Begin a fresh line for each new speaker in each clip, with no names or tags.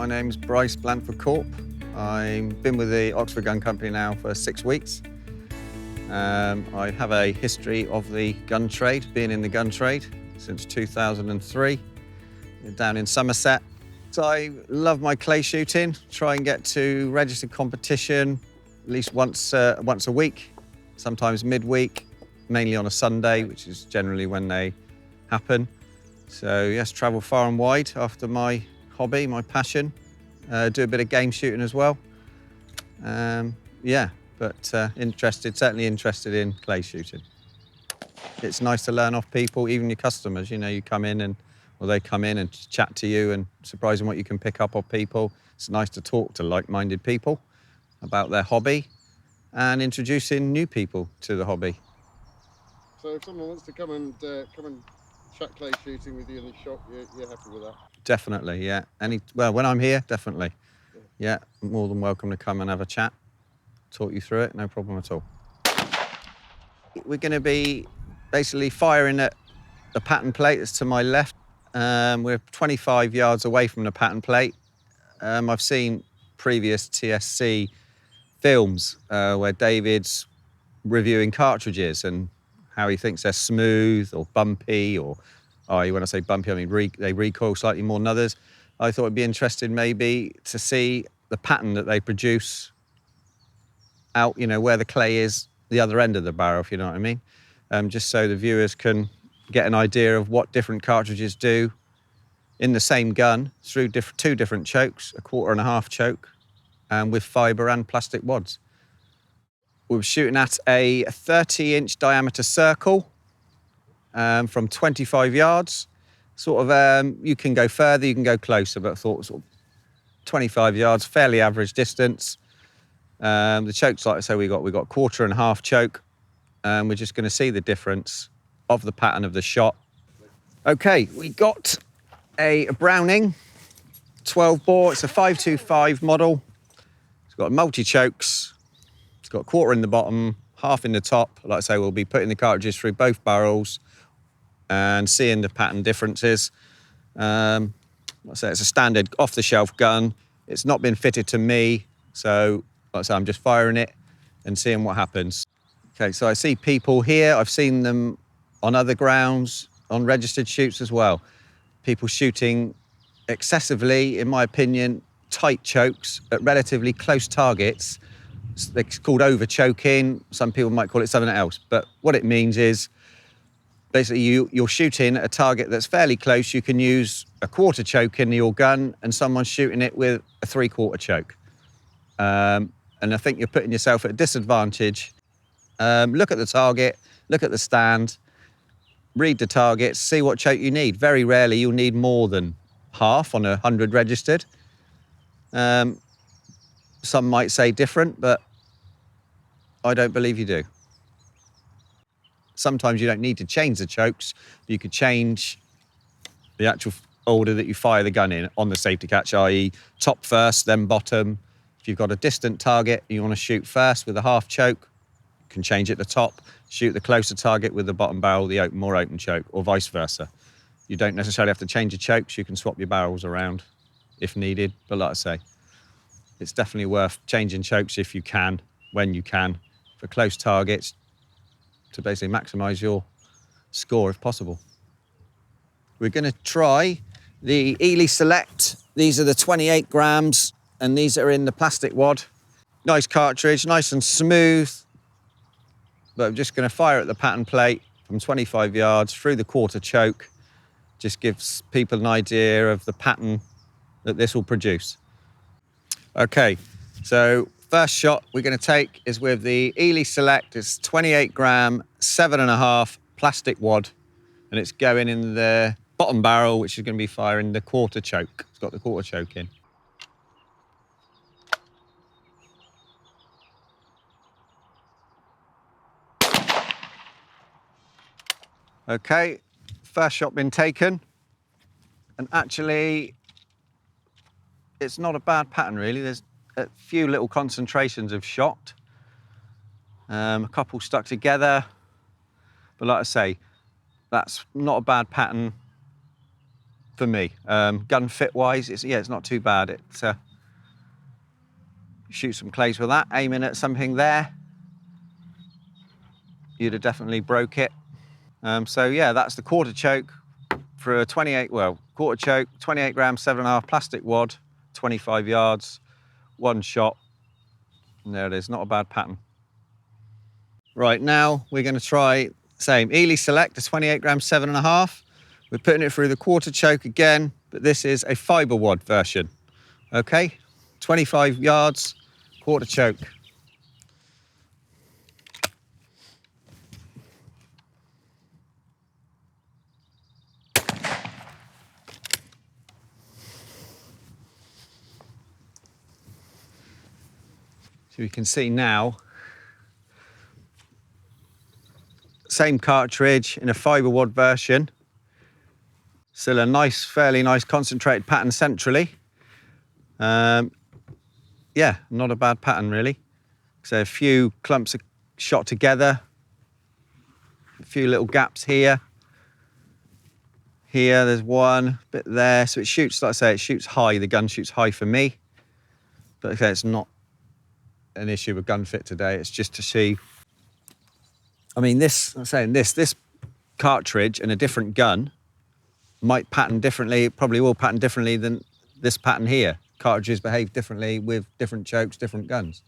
My name's Bryce, Blandford-corp. I've been with the Oxford Gun Company now for 6 weeks. I have a history of the gun trade, being in the gun trade since 2003, down in Somerset. So I love my clay shooting, try and get to registered competition at least once a week, sometimes midweek, mainly on a Sunday, which is generally when they happen. So yes, travel far and wide after my hobby, my passion. Do a bit of game shooting as well. Yeah, but certainly interested in clay shooting. It's nice to learn off people, even your customers. You know, you come in or they come in and chat to you, and surprising what you can pick up off people. It's nice to talk to like-minded people about their hobby and introducing new people to the hobby.
So if someone wants to come and chat clay shooting with you in the shop, you're happy with that?
Definitely, yeah. Well, when I'm here, definitely. Yeah, more than welcome to come and have a chat, talk you through it, no problem at all. We're going to be basically firing at the pattern plate that's to my left. We're 25 yards away from the pattern plate. I've seen previous TSC films where David's reviewing cartridges and how he thinks they're smooth or bumpy, or when I say bumpy, I mean they recoil slightly more than others. I thought it'd be interesting maybe to see the pattern that they produce out, you know, where the clay is, the other end of the barrel, if you know what I mean. Just so the viewers can get an idea of what different cartridges do in the same gun through two different chokes, a 1.5 choke, with fibre and plastic wads. We were shooting at a 30-inch diameter circle from 25 yards. Sort of, you can go further, you can go closer, but I thought sort of 25 yards, fairly average distance. The chokes, like I say, we got 1.5 choke. We're just going to see the difference of the pattern of the shot. Okay, we got a Browning 12 bore. It's a 525 model. It's got multi-chokes. It's got 1/4 in the bottom, 1/2 in the top. Like I say, we'll be putting the cartridges through both barrels and seeing the pattern differences. Like I say, it's a standard off-the-shelf gun. It's not been fitted to me, so like I say, I'm just firing it and seeing what happens. Okay, so I see people here. I've seen them on other grounds, on registered shoots as well. People shooting excessively, in my opinion, tight chokes at relatively close targets. It's called over-choking. Some people might call it something else, but what it means is basically you're shooting a target that's fairly close. You can use a 1/4 choke in your gun and someone's shooting it with a 3/4 choke. And I think you're putting yourself at a disadvantage. Look at the target, look at the stand, read the targets, see what choke you need. Very rarely you'll need more than 1/2 on 100 registered. Some might say different, but I don't believe you do. Sometimes you don't need to change the chokes. You could change the actual order that you fire the gun in on the safety catch, i.e. top first, then bottom. If you've got a distant target, you want to shoot first with a 1/2 choke, you can change it to top, shoot the closer target with the bottom barrel, the more open choke, or vice versa. You don't necessarily have to change your chokes. You can swap your barrels around if needed. But like I say, it's definitely worth changing chokes if you can, when you can, for close targets to basically maximise your score if possible. We're going to try the Eley Select. These are the 28 grams, and these are in the plastic wad. Nice cartridge, nice and smooth. But I'm just going to fire at the pattern plate from 25 yards through the 1/4 choke. Just gives people an idea of the pattern that this will produce. Okay, so first shot we're going to take is with the Eley Select. It's 28 gram, 7.5 plastic wad, and it's going in the bottom barrel, which is going to be firing the 1/4 choke. It's got the 1/4 choke in. Okay, first shot been taken, and actually it's not a bad pattern really. There's a few little concentrations of shot, a couple stuck together, but like I say, that's not a bad pattern for me. Gun fit wise, it's not too bad. It shoot some clays with that, aiming at something there, you'd have definitely broke it. So yeah, that's the quarter choke for a 28, well, quarter choke, 28 grams, 7.5 plastic wad, 25 yards, one shot. And there it is, not a bad pattern. Right, now we're going to try same Eley Select, a 28 grams, 7.5. We're putting it through the quarter choke again, but this is a fibre wad version. Okay, 25 yards, quarter choke. So you can see now, same cartridge in a fibre wad version. Still a nice, fairly nice concentrated pattern centrally. Yeah, not a bad pattern really. So a few clumps are shot together, a few little gaps here. Here, there's one bit there. So it shoots, like I say, it shoots high. The gun shoots high for me. But like I say, it's not an issue with gun fit today. It's just to see. I mean, I'm saying this cartridge and a different gun might pattern differently. It probably will pattern differently than this pattern here. Cartridges behave differently with different chokes, different guns.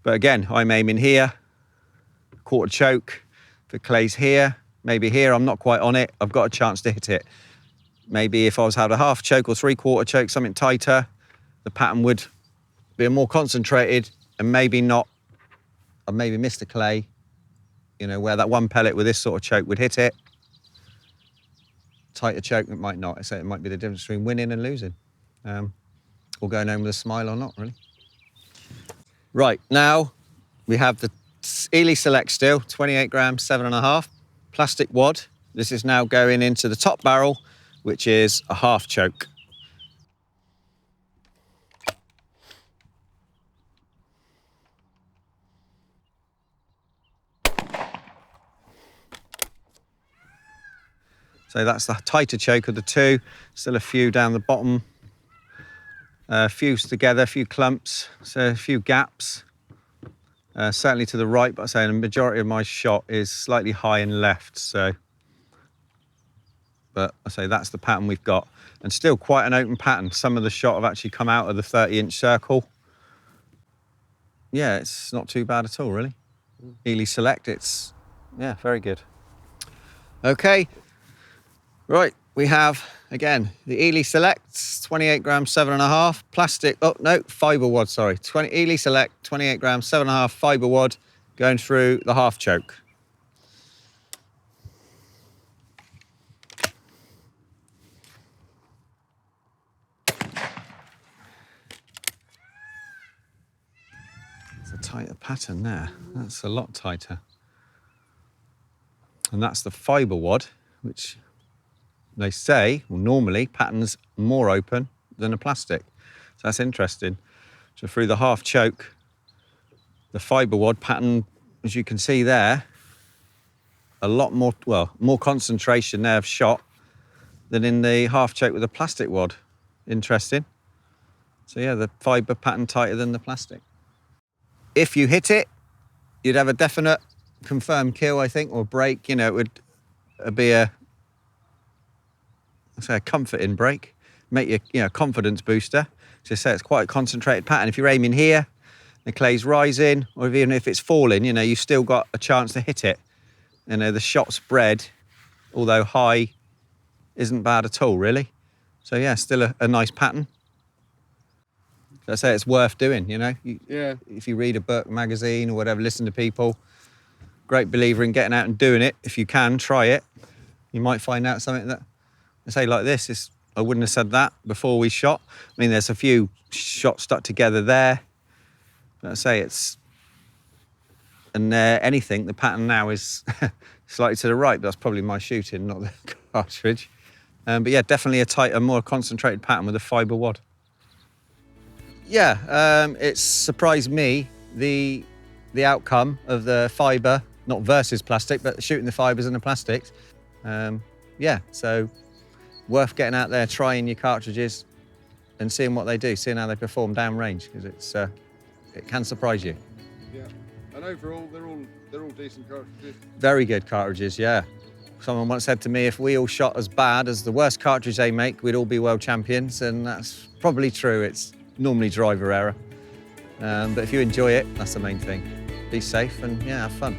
But again, I'm aiming here, quarter choke. If it clays here, maybe here, I'm not quite on it. I've got a chance to hit it. Maybe if I was had a half choke or three-quarter choke, something tighter, the pattern would be more concentrated and maybe not, I maybe missed the clay, you know, where that one pellet with this sort of choke would hit it. Tighter choke, it might not. So it might be the difference between winning and losing. Or going home with a smile or not, really. Right, now we have the Eley Select still, 28 grams, 7.5, plastic wad. This is now going into the top barrel, which is a half choke. So that's the tighter choke of the two. Still a few down the bottom. Fused together, a few clumps, so a few gaps. Certainly to the right, but I say the majority of my shot is slightly high and left. So, but I say that's the pattern we've got, and still quite an open pattern. Some of the shot have actually come out of the 30-inch circle. Yeah, it's not too bad at all, really. Eley Select, it's yeah, very good. Okay, right. We have, again, the Eley Select, 28 grams, 7.5, plastic, oh no, fibre wad, sorry. Eley Select, 28 grams, 7.5, fibre wad, going through the half choke. It's a tighter pattern there. That's a lot tighter. And that's the fibre wad, which they say, well, normally patterns more open than a plastic. So that's interesting. So through the half choke, the fibre wad pattern, as you can see there, a lot more, well, more concentration there of shot than in the half choke with the plastic wad. Interesting. So yeah, the fibre pattern tighter than the plastic. If you hit it, you'd have a definite confirmed kill, I think, or break. You know, it would be a comforting break, make you confidence booster. So say it's quite a concentrated pattern. If you're aiming here, the clay's rising, or even if it's falling, you've still got a chance to hit it. The shot spread, although high, isn't bad at all, really. So yeah, still a nice pattern. So I say it's worth doing,
Yeah.
If you read a book, magazine or whatever, listen to people, great believer in getting out and doing it. If you can, try it. You might find out something that, I say like this, I wouldn't have said that before we shot. I mean, there's a few shots stuck together there. But I say anything, the pattern now is slightly to the right, but that's probably my shooting, not the cartridge. But yeah, definitely a tighter, more concentrated pattern with a fibre wad. Yeah, it's surprised me, the outcome of the fibre, not versus plastic, but shooting the fibres and the plastics. Yeah, so worth getting out there, trying your cartridges and seeing what they do, seeing how they perform downrange, because it can surprise you.
Yeah. And overall, they're all decent cartridges.
Very good cartridges, yeah. Someone once said to me, if we all shot as bad as the worst cartridge they make, we'd all be world champions, and that's probably true. It's normally driver error. But if you enjoy it, that's the main thing. Be safe and, yeah, have fun.